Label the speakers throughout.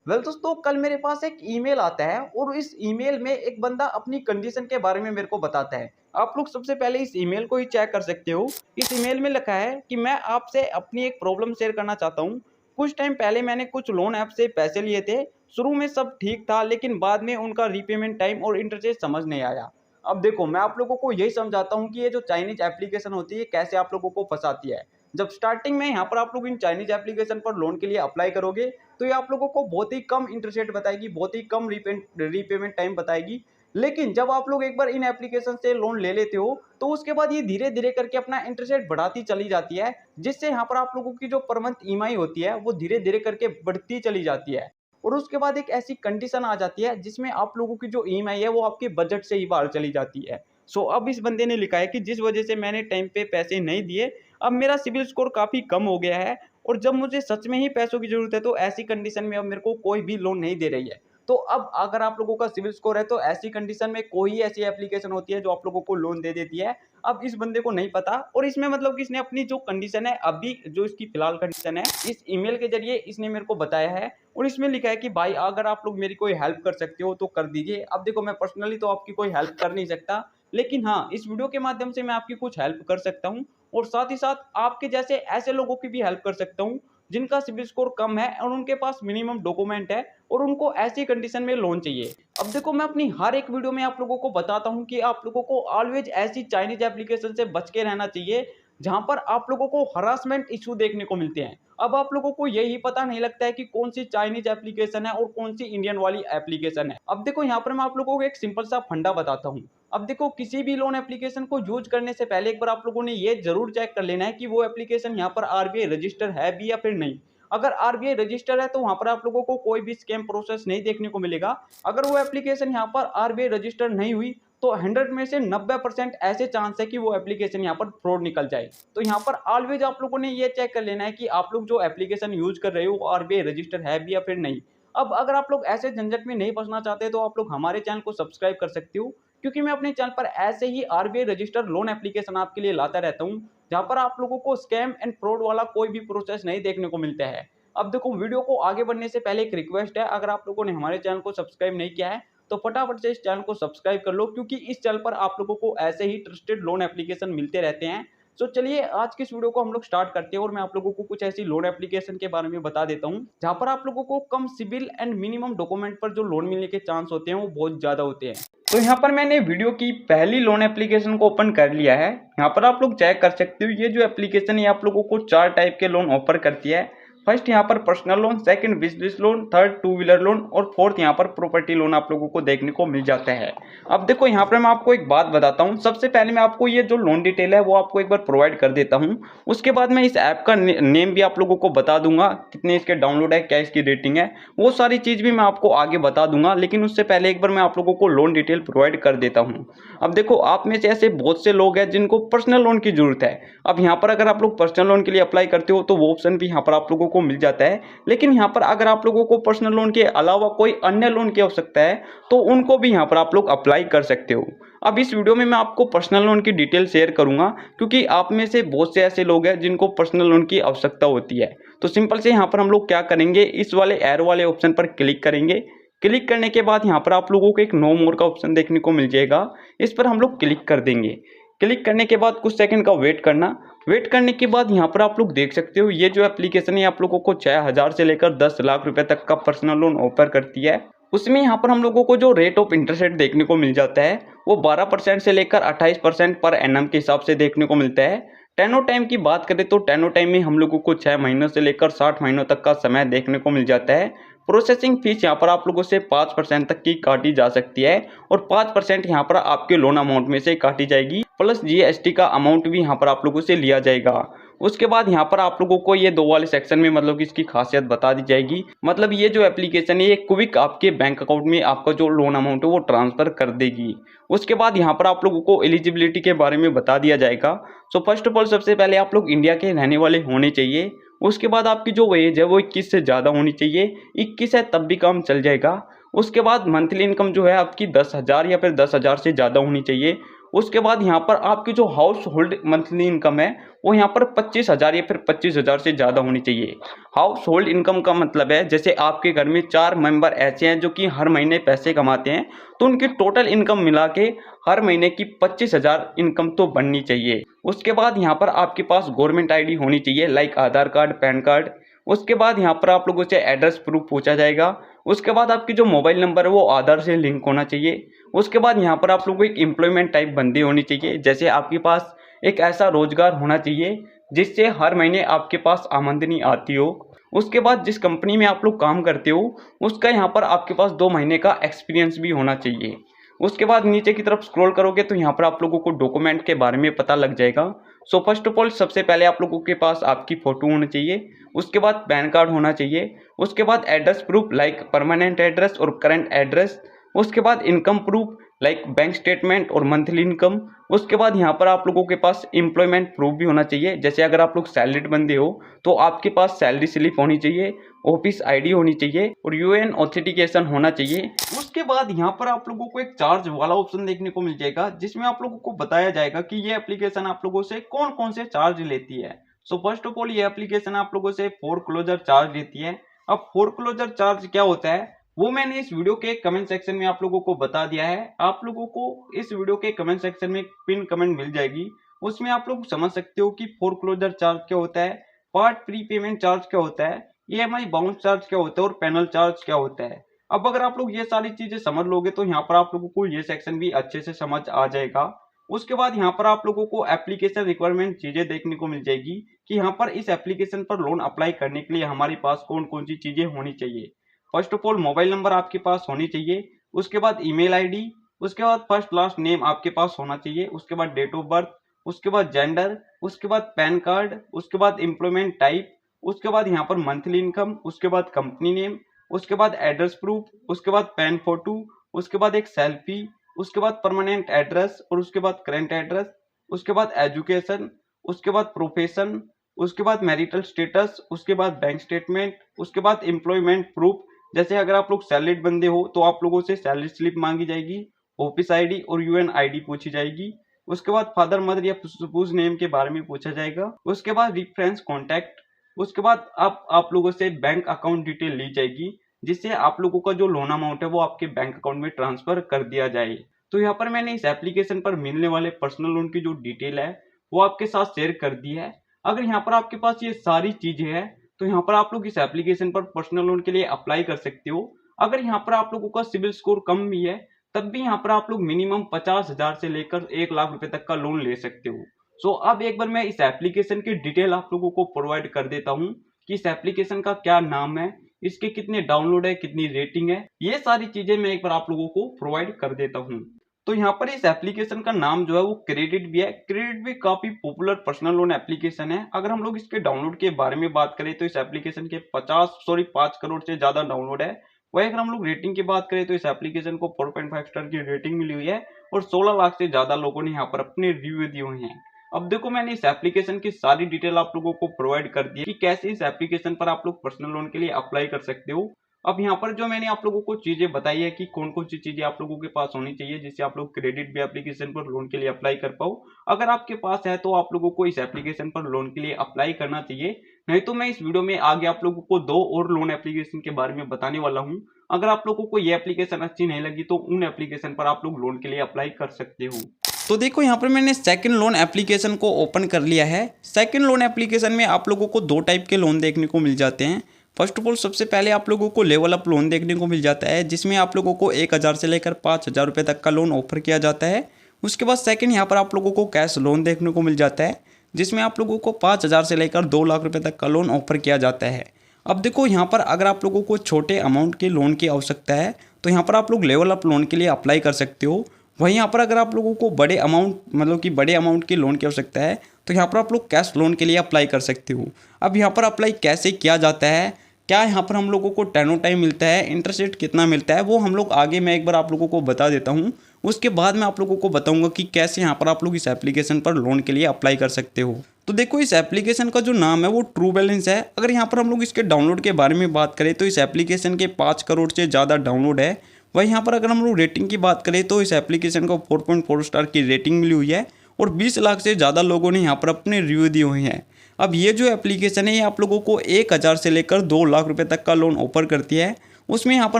Speaker 1: Well दोस्तों, कल मेरे पास एक ईमेल आता है और इस ईमेल में एक बंदा अपनी कंडीशन के बारे में मेरे को बताता है। आप लोग सबसे पहले इस ईमेल को ही चेक कर सकते हो। इस ईमेल में लिखा है कि मैं आपसे अपनी एक प्रॉब्लम शेयर करना चाहता हूँ। कुछ टाइम पहले मैंने कुछ लोन ऐप से पैसे लिए थे। शुरू में सब ठीक था, लेकिन बाद में उनका रीपेमेंट टाइम और इंटरेस्ट समझ नहीं आया। अब देखो, मैं आप लोगों को यही समझाता हूँ कि ये जो चाइनीज एप्लीकेशन होती है कैसे आप लोगों को फंसाती है। जब स्टार्टिंग में यहाँ पर आप लोग इन चाइनीज एप्लीकेशन पर लोन के लिए अप्लाई करोगे, तो ये आप लोगों को बहुत ही कम इंटरेस्ट रेट बताएगी, बहुत ही कम रीपेमेंट टाइम बताएगी। लेकिन जब आप लोग एक बार इन एप्लीकेशन से लोन ले लेते हो, तो उसके बाद ये धीरे धीरे करके अपना इंटरेस्ट रेट बढ़ाती चली जाती है, जिससे यहाँ पर आप लोगों की जो पर मंथ ईएमआई होती है वो धीरे धीरे करके बढ़ती चली जाती है। और उसके बाद एक ऐसी कंडीशन आ जाती है जिसमें आप लोगों की जो ईएमआई है वो आपके बजट से ही बाहर चली जाती है। अब इस बंदे ने लिखा है कि जिस वजह से मैंने टाइम पे पैसे नहीं दिए, अब मेरा सिबिल स्कोर काफी कम हो गया है और जब मुझे सच में ही पैसों की ज़रूरत है, तो ऐसी कंडीशन में अब मेरे को कोई भी लोन नहीं दे रही है। तो अब अगर आप लोगों का सिविल स्कोर है, तो ऐसी कंडीशन में कोई ऐसी एप्लीकेशन होती है जो आप लोगों को लोन दे देती है। अब इस बंदे को नहीं पता, और इसमें मतलब कि इसने अपनी जो कंडीशन है, अभी जो इसकी फिलहाल कंडीशन है, इस ईमेल के ज़रिए इसने मेरे को बताया है। और इसमें लिखा है कि भाई, अगर आप लोग मेरी कोई हेल्प कर सकते हो तो कर दीजिए। अब देखो, मैं पर्सनली तो आपकी कोई हेल्प कर नहीं सकता, लेकिन हाँ, इस वीडियो के माध्यम से मैं आपकी कुछ हेल्प कर सकता हूँ और साथ ही साथ आपके जैसे ऐसे लोगों की भी हेल्प कर सकता हूँ जिनका सिबिल स्कोर कम है और उनके पास मिनिमम डॉक्यूमेंट है और उनको ऐसी कंडीशन में लोन चाहिए। अब देखो, मैं अपनी हर एक वीडियो में आप लोगों को बताता हूं कि आप लोगों को ऑलवेज ऐसी चाइनीज एप्लीकेशन से बच के रहना चाहिए जहां पर आप लोगों को हरासमेंट इशू देखने को मिलते हैं। अब आप लोगों को यही पता नहीं लगता है कि कौन सी चाइनीज एप्लीकेशन है और कौन सी इंडियन वाली एप्लीकेशन है। अब देखो, यहाँ पर मैं आप लोगों को एक सिंपल सा फंडा बताता हूँ। अब देखो, किसी भी लोन एप्लीकेशन को यूज करने से पहले एक बार आप लोगों ने ये जरूर चेक कर लेना है कि वो एप्लीकेशन यहाँ पर आरबीआई रजिस्टर है भी या फिर नहीं। अगर आरबीआई रजिस्टर है, तो वहां पर आप लोगों को कोई भी स्कैम प्रोसेस नहीं देखने को मिलेगा। अगर वो एप्लीकेशन यहाँ पर आरबीआई रजिस्टर नहीं हुई, तो 100 में से 90% ऐसे चांस है कि वो एप्लीकेशन यहाँ पर फ्रॉड निकल जाए। तो यहाँ पर ऑलवेज आप लोगों ने ये चेक कर लेना है कि आप लोग जो एप्लीकेशन यूज कर रहे हो वो आरबीआई रजिस्टर है भी या फिर नहीं। अब अगर आप लोग ऐसे झंझट में नहीं फंसना चाहते, तो आप लोग हमारे चैनल को सब्सक्राइब कर सकते हो, क्योंकि मैं अपने चैनल पर ऐसे ही आरबीआई रजिस्टर लोन एप्लीकेशन आपके लिए लाता रहता हूँ, जहाँ पर आप लोगों को स्कैम एंड फ्रॉड वाला कोई भी प्रोसेस नहीं देखने को मिलता है। अब देखो, वीडियो को आगे बढ़ने से पहले एक रिक्वेस्ट है, अगर आप लोगों ने हमारे चैनल को सब्सक्राइब नहीं किया है, तो फटाफट से इस चैनल को सब्सक्राइब कर लो, क्योंकि इस चैनल पर आप लोगों को ऐसे ही ट्रस्टेड लोन एप्लीकेशन मिलते रहते हैं। चलिए, आज की इस वीडियो को हम लोग स्टार्ट करते हैं और मैं आप लोगों को कुछ ऐसी लोन एप्लीकेशन के बारे में बता देता हूँ जहाँ पर आप लोगों को कम सिबिल एंड मिनिमम डॉक्यूमेंट पर जो लोन मिलने के चांस होते हैं वो बहुत ज्यादा होते हैं। तो यहाँ पर मैंने वीडियो की पहली लोन एप्लीकेशन को ओपन कर लिया है। यहाँ पर आप लोग चेक कर सकते हो, ये जो एप्लीकेशन है आप लोगों को 4 टाइप के लोन ऑफर करती है। फर्स्ट यहाँ पर personal loan, second business loan, third two wheeler loan और फोर्थ यहाँ पर प्रॉपर्टी लोन आप लोगों को देखने को मिल जाता है। अब देखो, यहाँ पर मैं आपको एक बात बताता हूँ। सबसे पहले मैं आपको ये जो लोन डिटेल है वो आपको एक बार प्रोवाइड कर देता हूँ। उसके बाद मैं इस ऐप का नेम भी आप लोगों को बता दूंगा, कितने इसके डाउनलोड है, क्या इसकी रेटिंग है, वो सारी चीज़ भी मैं आपको आगे बता दूंगा। लेकिन उससे पहले एक बार मैं आप लोगों को लोन डिटेल प्रोवाइड कर देता हूँ। अब देखो, आप में से ऐसे बहुत से लोग हैं जिनको पर्सनल लोन की जरूरत है। अब यहाँ पर अगर आप लोग पर्सनल लोन के लिए अप्लाई करते हो, तो वो ऑप्शन भी यहाँ पर आप लोगों को मिल जाता है। लेकिन यहाँ पर अगर आप लोगों को पर्सनल लोन के अलावा कोई अन्य लोन की आवश्यकता है, तो उनको भी यहाँ पर आप लोग अप्लाई कर सकते हो। अब इस वीडियो में मैं आपको पर्सनल लोन की डिटेल शेयर करूंगा, क्योंकि आप में से बहुत से ऐसे लोग हैं जिनको पर्सनल लोन की आवश्यकता होती है। तो सिंपल से यहाँ पर हम लोग क्या करेंगे, इस वाले एरो वाले ऑप्शन पर क्लिक करेंगे। क्लिक करने के बाद यहाँ पर आप लोगों को एक नो मोर का ऑप्शन देखने को मिल जाएगा, इस पर हम लोग क्लिक कर देंगे। क्लिक करने के बाद कुछ सेकंड का वेट करना। वेट करने के बाद यहाँ पर आप लोग देख सकते हो, ये जो एप्लीकेशन है आप लोगों को 6000 से लेकर 10 लाख रुपए तक का पर्सनल लोन ऑफर करती है। उसमें यहाँ पर हम लोगों को जो रेट ऑफ इंटरेस्ट रेट देखने को मिल जाता है वो 12% से लेकर 28% पर एनम के हिसाब से देखने को मिलता है। टेनो टाइम की बात करें तो टेनो टाइम में हम लोगों को 6 महीनों से लेकर 60 महीनों तक का समय देखने को मिल जाता है। प्रोसेसिंग फीस यहाँ पर आप लोगों से 5% तक की काटी जा सकती है और 5% यहाँ पर आपके लोन अमाउंट में से काटी जाएगी, प्लस जीएसटी का अमाउंट भी यहाँ पर आप लोगों से लिया जाएगा। उसके बाद यहाँ पर आप लोगों को ये 2 वाले सेक्शन में मतलब कि इसकी खासियत बता दी जाएगी। मतलब ये जो एप्लीकेशन है ये क्विक आपके बैंक अकाउंट में आपका जो लोन अमाउंट है वो ट्रांसफर कर देगी। उसके बाद यहाँ पर आप लोगों को एलिजिबिलिटी के बारे में बता दिया जाएगा। फर्स्ट ऑफ ऑल, सबसे पहले आप लोग इंडिया के रहने वाले होने चाहिए। उसके बाद आपकी जो एज है वो 21 से ज़्यादा होनी चाहिए। 21 है तब भी काम चल जाएगा। उसके बाद मंथली इनकम जो है आपकी 10,000 या फिर 10,000 से ज़्यादा होनी चाहिए। उसके बाद यहाँ पर आपकी जो हाउस होल्ड मंथली इनकम है वो यहाँ पर 25,000 या फिर 25,000 से ज़्यादा होनी चाहिए। हाउस होल्ड इनकम का मतलब है जैसे आपके घर में 4 मेंबर ऐसे हैं जो कि हर महीने पैसे कमाते हैं, तो उनकी टोटल इनकम मिला के हर महीने की 25,000 इनकम तो बननी चाहिए। उसके बाद यहाँ पर आपके पास गवर्नमेंट आईडी होनी चाहिए, लाइक आधार कार्ड, पैन कार्ड। उसके बाद यहाँ पर आप लोगों से एड्रेस प्रूफ पूछा जाएगा। उसके बाद आपकी जो मोबाइल नंबर है वो आधार से लिंक होना चाहिए। उसके बाद यहाँ पर आप लोगों को एक एम्प्लॉयमेंट टाइप बंदी होनी चाहिए, जैसे आपके पास एक ऐसा रोजगार होना चाहिए जिससे हर महीने आपके पास आमदनी आती हो। उसके बाद जिस कंपनी में आप लोग काम करते हो उसका यहाँ पर आपके पास 2 महीने का एक्सपीरियंस भी होना चाहिए। उसके बाद नीचे की तरफ स्क्रॉल करोगे तो यहाँ पर आप लोगों को डॉक्यूमेंट के बारे में पता लग जाएगा। सो फर्स्ट ऑफ ऑल सबसे पहले आप लोगों के पास आपकी फ़ोटो होनी चाहिए, उसके बाद पैन कार्ड होना चाहिए, उसके बाद address proof like permanent address और करंट एड्रेस, उसके बाद income proof like bank statement और मंथली इनकम। उसके बाद यहाँ पर आप लोगों के पास एम्प्लॉयमेंट प्रूफ भी होना चाहिए, जैसे अगर आप लोग सैलरीड बंदे हो तो आपके पास सैलरी स्लिप होनी चाहिए, ऑफिस आईडी होनी चाहिए और यूएन ऑथेंटिकेशन होना चाहिए। उसके बाद यहाँ पर आप लोगों को एक चार्ज वाला ऑप्शन देखने को मिल जाएगा, जिसमें आप लोगों को बताया जाएगा कि ये एप्लीकेशन आप लोगों से कौन कौन से चार्ज लेती है। सो फर्स्ट ऑफ ऑल ये एप्लीकेशन आप लोगों से फोरक्लोजर चार्ज लेती है। अब फोरक्लोजर चार्ज क्या होता है वो मैंने इस वीडियो के कमेंट सेक्शन में आप लोगों को बता दिया है। आप लोगों को इस वीडियो के कमेंट सेक्शन में पिन कमेंट मिल जाएगी, उसमें आप लोग समझ सकते हो कि फोरक्लोजर चार्ज क्या होता है, पार्ट प्री पेमेंट चार्ज क्या होता है, ईएमआई बाउंस चार्ज क्या होता है और पैनल चार्ज क्या होता है। अब अगर आप लोग ये सारी चीजें समझ लोगे तो यहाँ पर आप लोगों को ये सेक्शन भी अच्छे से समझ आ जाएगा। उसके बाद यहाँ पर आप लोगों को एप्लीकेशन रिक्वायरमेंट चीजें देखने को मिल जाएगी कि यहाँ पर इस एप्लीकेशन पर लोन अप्लाई करने के लिए हमारे पास कौन कौन सी चीजें होनी चाहिए। First of all mobile number आपके पास होनी चाहिए, उसके बाद ईमेल आईडी, उसके बाद फर्स्ट लास्ट नेम आपके पास होना चाहिए, उसके बाद डेट ऑफ बर्थ, उसके बाद जेंडर, उसके बाद पैन कार्ड, उसके बाद एम्प्लॉयमेंट टाइप, उसके बाद यहाँ पर मंथली इनकम, उसके बाद कंपनी नेम, उसके बाद एड्रेस प्रूफ, उसके बाद पैन फोटो, उसके बाद एक सेल्फी, उसके बाद परमानेंट एड्रेस और उसके बाद करंट एड्रेस, उसके बाद एजुकेशन, उसके बाद प्रोफेशन, उसके बाद मैरिटल स्टेटस, उसके बाद बैंक स्टेटमेंट, उसके बाद एम्प्लॉयमेंट प्रूफ, जैसे अगर आप लोग सैलरीड बंदे हो तो आप लोगों से सैलरी स्लिप मांगी जाएगी, ऑफिस आईडी और यूएन आईडी पूछी जाएगी। उसके बाद फादर मदर या सपोज नेम के बारे में पूछा जाएगा। उसके बाद रेफरेंस कॉन्टैक्ट। उसके बाद आप लोगों से बैंक अकाउंट डिटेल ली जाएगी, जिससे आप लोगों का जो लोन अमाउंट है वो आपके बैंक अकाउंट में ट्रांसफर कर दिया जाए। तो यहाँ पर मैंने इस एप्लीकेशन पर मिलने वाले पर्सनल लोन की जो डिटेल है वो आपके साथ शेयर कर दी है। अगर यहाँ पर आपके पास ये सारी चीजें हैं तो यहाँ पर आप लोग इस एप्लीकेशन पर पर्सनल लोन के लिए अप्लाई कर सकते हो। अगर यहाँ पर आप लोगों का सिविल स्कोर कम भी है तब भी यहाँ पर आप लोग मिनिमम 50,000 से लेकर 1 लाख रुपए तक का लोन ले सकते हो। सो अब एक बार मैं इस एप्लीकेशन की डिटेल आप लोगों को प्रोवाइड कर देता हूँ कि इस एप्लीकेशन का क्या नाम है, इसके कितने डाउनलोड है, कितनी रेटिंग है, ये सारी चीजें मैं एक बार आप लोगों को प्रोवाइड कर देता हूँ। तो यहाँ पर इस एप्लीकेशन का नाम जो है वो क्रेडिट भी है। क्रेडिट भी काफी पॉपुलर पर्सनल लोन एप्लीकेशन है। अगर हम लोग इसके डाउनलोड के बारे में बात करें तो इस एप्लीकेशन के 5 करोड़ से ज्यादा डाउनलोड है। वही अगर हम लोग रेटिंग की बात करें तो इस एप्लीकेशन को 4.5 स्टार की रेटिंग मिली हुई है और 16 लाख से ज्यादा लोगों ने यहाँ पर अपने रिव्यू दिए हुए हैं। अब देखो मैंने इस एप्लीकेशन की सारी डिटेल आप लोगों को प्रोवाइड कर दी है कि कैसे इस एप्लीकेशन पर आप लोग पर्सनल लोन के लिए अप्लाई कर सकते हो। अब यहाँ पर जो मैंने आप लोगों को चीजें बताई है कि कौन कौन सी चीजें आप लोगों के पास होनी चाहिए जिससे आप लोग क्रेडिट भी एप्लीकेशन पर लोन के लिए अप्लाई कर पाओ। अगर आपके पास है तो आप लोगों को इस एप्लीकेशन पर लोन के लिए अप्लाई करना चाहिए, नहीं तो मैं इस वीडियो में आगे आप लोगों को 2 और लोन एप्लीकेशन के बारे में बताने वाला हूँ। अगर आप लोगों को ये एप्लीकेशन अच्छी नहीं लगी तो उन एप्लीकेशन पर आप लोग लोन के लिए अप्लाई कर सकते हो। तो देखो यहाँ पर मैंने सेकंड लोन एप्लीकेशन को ओपन कर लिया है। सेकंड लोन एप्लीकेशन में आप लोगों को 2 टाइप के लोन देखने को मिल जाते हैं। फर्स्ट ऑफ ऑल सबसे पहले आप लोगों को लेवल अप लोन देखने को मिल जाता है, जिसमें आप लोगों को 1,000 से लेकर 5,000 रुपये तक का लोन ऑफर किया जाता है। उसके बाद सेकंड यहाँ पर आप लोगों को कैश लोन देखने को मिल जाता है, जिसमें आप लोगों को 5,000 से लेकर 2 लाख रुपये तक का लोन ऑफर किया जाता है। अब देखो यहाँ पर अगर आप लोगों को छोटे अमाउंट के लोन की आवश्यकता है तो यहाँ पर आप लोग लेवल अप लोन के लिए अप्लाई कर सकते हो। वहीं यहाँ पर अगर आप लोगों को बड़े अमाउंट की लोन की आवश्यकता है तो यहाँ पर आप लोग कैश लोन के लिए अप्लाई कर सकते हो। अब यहाँ पर अप्लाई कैसे किया जाता है, क्या यहाँ पर हम लोगों को टेनो टाइम मिलता है, इंटरेस्ट रेट कितना मिलता है, वो हम लोग आगे मैं एक बार आप लोगों को बता देता हूँ। उसके बाद मैं आप लोगों को बताऊंगा कि कैसे यहाँ पर आप लोग इस एप्लीकेशन पर लोन के लिए अप्लाई कर सकते हो। तो देखो इस एप्लीकेशन का जो नाम है वो ट्रू बैलेंस है। अगर यहाँ पर हम लोग इसके डाउनलोड के बारे में बात करें तो इस एप्लीकेशन के 5 करोड़ से ज़्यादा डाउनलोड है। वही यहाँ पर अगर हम लोग रेटिंग की बात करें तो इस एप्लीकेशन को 4.4 स्टार की रेटिंग मिली हुई है और 20 लाख से ज़्यादा लोगों ने यहाँ पर अपने रिव्यू दिए हुए हैं। अब ये जो एप्लीकेशन है ये आप लोगों को 1000 से लेकर 2 लाख रुपए तक का लोन ऑफर करती है। उसमें यहाँ पर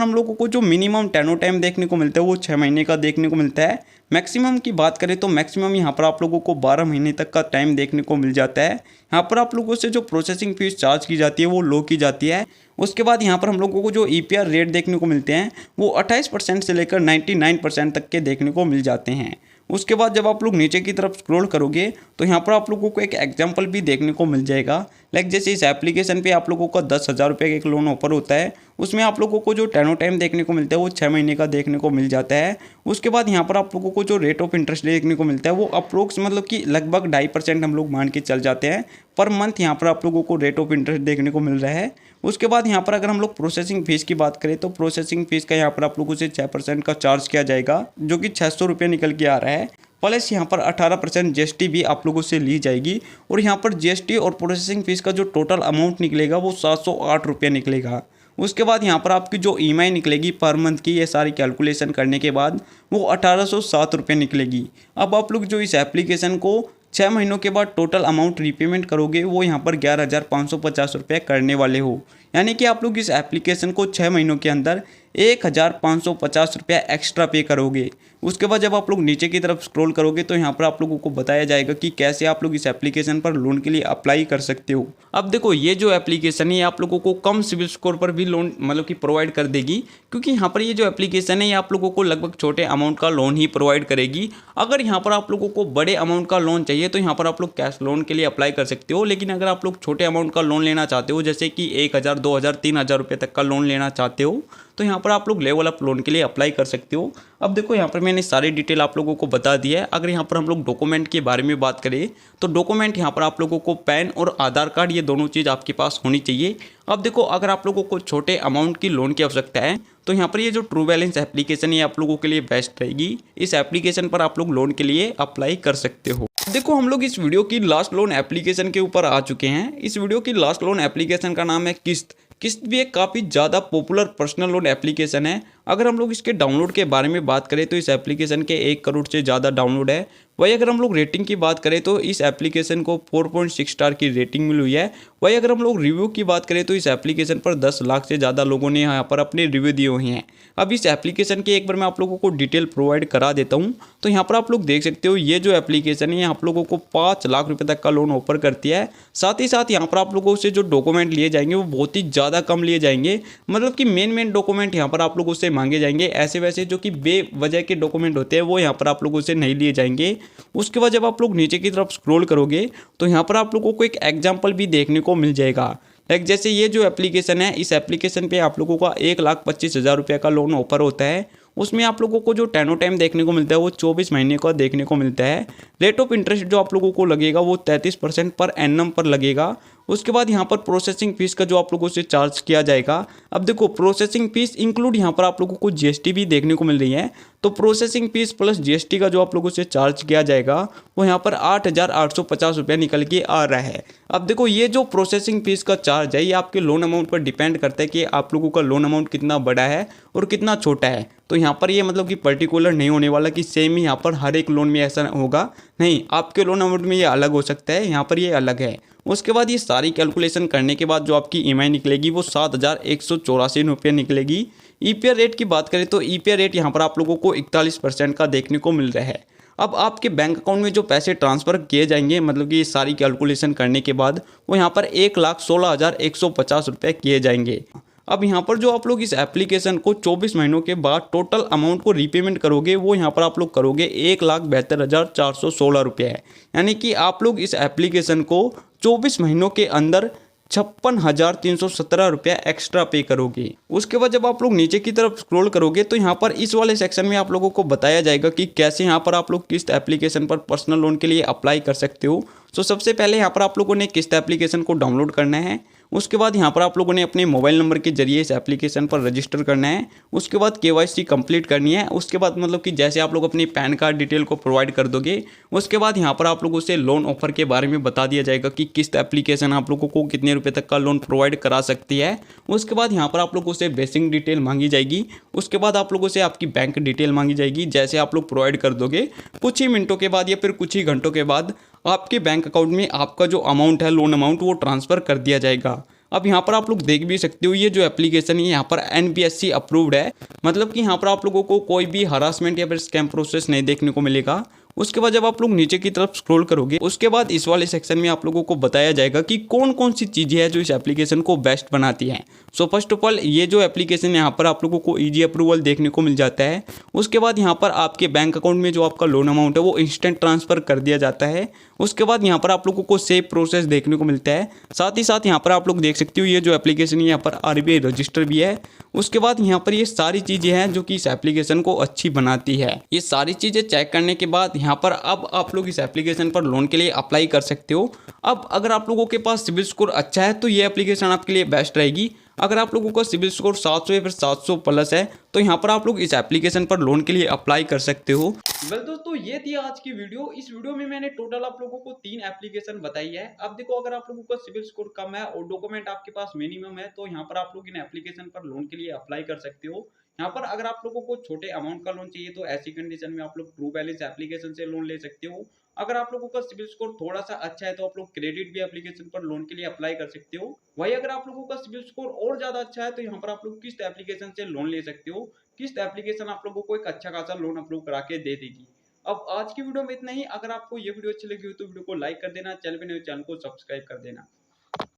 Speaker 1: हम लोगों को जो मिनिमम टेनो टाइम देखने को मिलता है वो 6 महीने का देखने को मिलता है। मैक्सिमम की बात करें तो मैक्सिमम यहाँ पर आप लोगों को 12 महीने तक का टाइम देखने को मिल जाता है। यहाँ पर आप लोगों से जो प्रोसेसिंग फीस चार्ज की जाती है वो लो की जाती है। उसके बाद यहाँ पर हम लोगों को जो EPR रेट देखने को मिलते हैं वो 28% से लेकर 99% तक के देखने को मिल जाते हैं। उसके बाद जब आप लोग नीचे की तरफ स्क्रॉल करोगे तो यहाँ पर आप लोगों को एक एग्जांपल भी देखने को मिल जाएगा। लाइक जैसे इस एप्लीकेशन पे आप लोगों का 10,000 रुपये का एक लोन ऑफर होता है, उसमें आप लोगों को जो टेनो टाइम देखने को मिलता है वो 6 महीने का देखने को मिल जाता है। उसके बाद यहाँ पर आप लोगों को जो रेट ऑफ इंटरेस्ट देखने को मिलता है वो अप्रोक्स मतलब कि लगभग 2.5% हम लोग मान के चल जाते हैं पर मंथ यहाँ पर आप लोगों को रेट ऑफ इंटरेस्ट देखने को मिल रहा है। उसके बाद यहाँ पर अगर हम लोग प्रोसेसिंग फीस की बात करें तो प्रोसेसिंग फीस का यहाँ पर आप लोगों से 6% का चार्ज किया जाएगा जो कि 600 रुपये निकल के आ रहा है। प्लस यहाँ पर 18% GST भी आप लोगों से ली जाएगी और यहाँ पर GST और प्रोसेसिंग फीस का जो टोटल अमाउंट निकलेगा वो 708 रुपये निकलेगा। उसके बाद यहाँ पर आपकी जो EMI निकलेगी पर मंथ की ये सारी कैलकुलेशन करने के बाद वो 1807 रुपये निकलेगी। अब आप लोग जो इस एप्लीकेशन को 6 महीनों के बाद टोटल अमाउंट रीपेमेंट करोगे वो यहाँ पर 11,550 रुपये करने वाले हो। यानी कि आप लोग इस एप्लीकेशन को 6 महीनों के अंदर 1,550 रुपया एक्स्ट्रा पे करोगे। उसके बाद जब आप लोग नीचे की तरफ स्क्रॉल करोगे तो यहाँ पर आप लोगों को बताया जाएगा कि कैसे आप लोग इस एप्लीकेशन पर लोन के लिए अप्लाई कर सकते हो। अब देखो ये जो एप्लीकेशन है ये आप लोगों को कम सिविल स्कोर पर भी लोन मतलब कि प्रोवाइड कर देगी, क्योंकि यहाँ पर ये जो एप्लीकेशन है ये आप लोगों को लगभग छोटे अमाउंट का लोन ही प्रोवाइड करेगी। अगर यहाँ पर आप लोगों को बड़े अमाउंट का लोन चाहिए तो यहाँ पर आप लोग कैश लोन के लिए अप्लाई कर सकते हो, लेकिन अगर आप लोग छोटे अमाउंट का लोन लेना चाहते हो जैसे कि 1,000, 2,000, 3,000 रुपये तक का लोन लेना चाहते हो तो यहाँ पर आप लोग लेवल अप लोन के लिए अप्लाई कर सकते हो। अब देखो यहाँ पर मैंने सारी डिटेल आप लोगों को बता दी है। अगर यहाँ पर हम लोग डॉक्यूमेंट के बारे में बात करें तो डॉक्यूमेंट यहाँ पर आप लोगों को पैन और आधार कार्ड ये दोनों चीज़ आपके पास होनी चाहिए। अब देखो अगर आप लोगों को छोटे अमाउंट की लोन की आवश्यकता है तो यहाँ पर ये जो ट्रू बैलेंस एप्लीकेशन है आप लोगों के लिए बेस्ट रहेगी। इस एप्लीकेशन पर आप लोग लोन के लिए अप्लाई कर सकते हो। देखो हम लोग इस वीडियो की लास्ट लोन एप्लीकेशन के ऊपर आ चुके हैं। इस वीडियो की लास्ट लोन एप्लीकेशन का नाम है किस्त। किस्त भी एक काफ़ी ज़्यादा पॉपुलर पर्सनल लोन एप्लीकेशन है। अगर हम लोग इसके डाउनलोड के बारे में बात करें तो इस एप्लीकेशन के 1 करोड़ से ज़्यादा डाउनलोड है। वही अगर हम लोग रेटिंग की बात करें तो इस एप्लीकेशन को 4.6 स्टार की रेटिंग मिली हुई है। वही अगर हम लोग रिव्यू की बात करें तो इस एप्लीकेशन पर 10 लाख से ज़्यादा लोगों ने यहाँ पर अपने रिव्यू दिए हुए हैं। अब इस एप्लीकेशन के एक बार मैं आप लोगों को डिटेल प्रोवाइड करा देता हूँ। तो यहाँ पर आप लोग देख सकते हो ये जो एप्लीकेशन है आप लोगों को 5 लाख रुपये तक का लोन ऑफर करती है। साथ ही साथ यहाँ पर आप लोगों से जो डॉक्यूमेंट लिए जाएंगे वो बहुत ही ज़्यादा कम लिए जाएंगे, मतलब कि मेन डॉक्यूमेंट यहाँ पर आप लोगों से मांगे जाएंगे। ऐसे वैसे जो कि बेवजह के डॉक्यूमेंट होते हैं वो यहाँ पर आप लोगों से नहीं लिए जाएंगे। उसके बाद जब आप लोग नीचे की तरफ स्क्रॉल करोगे तो यहाँ पर आप लोगों को एक एग्जाम्पल भी देखने को मिल जाएगा। लाइक जैसे ये जो एप्लीकेशन है इस एप्लीकेशन पे आप लोगों का 1,25,000 रुपये का लोन ऑफर होता है। उसमें आप लोगों को जो टेनो टाइम देखने को मिलता है वो 24 महीने का देखने को मिलता है। रेट ऑफ इंटरेस्ट जो आप लोगों को लगेगा वो 33% पर एनम पर लगेगा। उसके बाद यहाँ पर प्रोसेसिंग फीस का जो आप लोगों से चार्ज किया जाएगा। अब देखो प्रोसेसिंग फीस इंक्लूड यहाँ पर आप लोगों को GST भी देखने को मिल रही है। तो प्रोसेसिंग फीस प्लस GST का जो आप लोगों से चार्ज किया जाएगा वो यहाँ पर 8,850 रुपये निकल के आ रहा है। अब देखो ये जो प्रोसेसिंग फीस का चार्ज है ये आपके लोन अमाउंट पर डिपेंड करता है कि आप लोगों का लोन अमाउंट कितना बड़ा है और कितना छोटा है। तो यहाँ पर ये मतलब कि पर्टिकुलर नहीं होने वाला कि सेम ही यहाँ पर हर एक लोन में ऐसा होगा, नहीं, आपके लोन अमाउंट में ये अलग हो सकता है, यहाँ पर ये अलग है। उसके बाद ये सारी कैलकुलेशन करने के बाद जो आपकी EMI निकलेगी वो 7,184 रुपये निकलेगी। EPR रेट की बात करें तो EPR रेट यहाँ पर आप लोगों को 41% का देखने को मिल रहा है। अब आपके बैंक अकाउंट में जो पैसे ट्रांसफ़र किए जाएंगे मतलब कि ये सारी कैलकुलेशन करने के बाद वो यहाँ पर 1,16,150 रुपये किए जाएंगे। अब यहाँ पर जो आप लोग इस एप्लीकेशन को 24 महीनों के बाद टोटल अमाउंट को रीपेमेंट करोगे वो यहाँ पर आप लोग करोगे 1,72,416 रुपये है। यानी कि आप लोग इस एप्लीकेशन को 24 महीनों के अंदर 56,317 रुपया एक्स्ट्रा पे करोगे। उसके बाद जब आप लोग नीचे की तरफ स्क्रॉल करोगे तो यहाँ पर इस वाले सेक्शन में आप लोगों को बताया जाएगा कि कैसे यहाँ पर आप लोग किस्त एप्लीकेशन पर पर्सनल लोन के लिए अप्लाई कर सकते हो। तो सबसे पहले यहाँ पर आप लोगों ने किस्त एप्लीकेशन को डाउनलोड करना है। उसके बाद यहाँ पर आप लोगों ने अपने मोबाइल नंबर के जरिए इस एप्लीकेशन पर रजिस्टर करना है। उसके बाद KYC कंप्लीट करनी है। उसके बाद मतलब कि जैसे आप लोग अपनी पैन कार्ड डिटेल को प्रोवाइड कर दोगे, उसके बाद यहाँ पर आप लोगों से लोन ऑफर के बारे में बता दिया जाएगा कि किस्त एप्लीकेशन आप लोगों को कितने रुपए तक का लोन प्रोवाइड करा सकती है। उसके बाद यहाँ पर आप लोगों से बेसिक डिटेल मांगी जाएगी। उसके बाद आप लोगों से आपकी बैंक डिटेल मांगी जाएगी। जैसे आप लोग प्रोवाइड कर दोगे, कुछ ही मिनटों के बाद या फिर कुछ ही घंटों के बाद आपके बैंक अकाउंट में आपका जो अमाउंट है, लोन अमाउंट, वो ट्रांसफ़र कर दिया जाएगा। अब यहाँ पर आप लोग देख भी सकते हो, ये जो एप्लीकेशन है यहाँ पर NBSC अप्रूव्ड है। मतलब कि यहाँ पर आप लोगों को कोई भी हरासमेंट या फिर स्कैम प्रोसेस नहीं देखने को मिलेगा। उसके बाद जब आप लोग नीचे की तरफ स्क्रॉल करोगे, उसके बाद इस वाले सेक्शन में आप लोगों को बताया जाएगा कि कौन कौन सी चीज़ें हैं जो इस एप्लीकेशन को बेस्ट बनाती हैं। सो फर्स्ट ऑफ ऑल, ये जो एप्लीकेशन यहाँ पर आप लोगों को ईजी अप्रूवल देखने को मिल जाता है। उसके बाद यहाँ पर आपके बैंक अकाउंट में जो आपका लोन अमाउंट है वो इंस्टेंट ट्रांसफ़र कर दिया जाता है। उसके बाद यहाँ पर आप लोगों को सेव प्रोसेस देखने को मिलता है। साथ ही साथ यहाँ पर आप लोग देख सकते हो, ये जो एप्लीकेशन है यहाँ पर RBI रजिस्टर भी है। उसके बाद यहाँ पर ये सारी चीज़ें हैं जो कि इस एप्लीकेशन को अच्छी बनाती है। ये सारी चीज़ें चेक करने के बाद यहाँ पर अब आप लोग इस एप्लीकेशन पर लोन के लिए अप्लाई कर सकते हो। अब अगर आप लोगों के पास सिबिल स्कोर अच्छा है तो ये एप्लीकेशन आपके लिए बेस्ट रहेगी। अगर आप लोगों का सिबिल स्कोर 700 या फिर 700 प्लस है तो यहाँ पर आप लोग इस एप्लीकेशन पर लोन के लिए अप्लाई कर सकते हो। वेल दोस्तों, ये थी आज की वीडियो। इस वीडियो में मैंने टोटल आप लोगों को 3 एप्लीकेशन बताई है। अब देखो, अगर आप लोगों का सिबिल स्कोर कम है और डॉक्यूमेंट आपके पास मिनिमम है तो यहाँ पर आप लोग इन एप्लीकेशन पर लोन के लिए अप्लाई कर सकते हो। यहाँ पर अगर आप लोगों को छोटे अमाउंट का लोन चाहिए तो ऐसी कंडीशन में आप लोग ट्रू बैलेंस एप्लीकेशन से लोन ले सकते हो। अगर आप लोगों का सिबिल स्कोर थोड़ा सा अच्छा है तो आप लोग क्रेडिट भी एप्लीकेशन पर लोन के लिए अप्लाई कर सकते हो। वही अगर आप लोगों का सिबिल स्कोर और ज्यादा अच्छा है तो यहाँ पर आप लोग किस्त एप्लीकेशन से लोन ले सकते हो। किस्त एप्लीकेशन आप लोगों को एक अच्छा खासा लोन अप्रूव करा के दे देगी। अब आज की वीडियो में इतना ही। अगर आपको ये वीडियो अच्छी लगी हो तो वीडियो को लाइक कर देना, चैनल पे नए हो चैनल को सब्सक्राइब कर देना।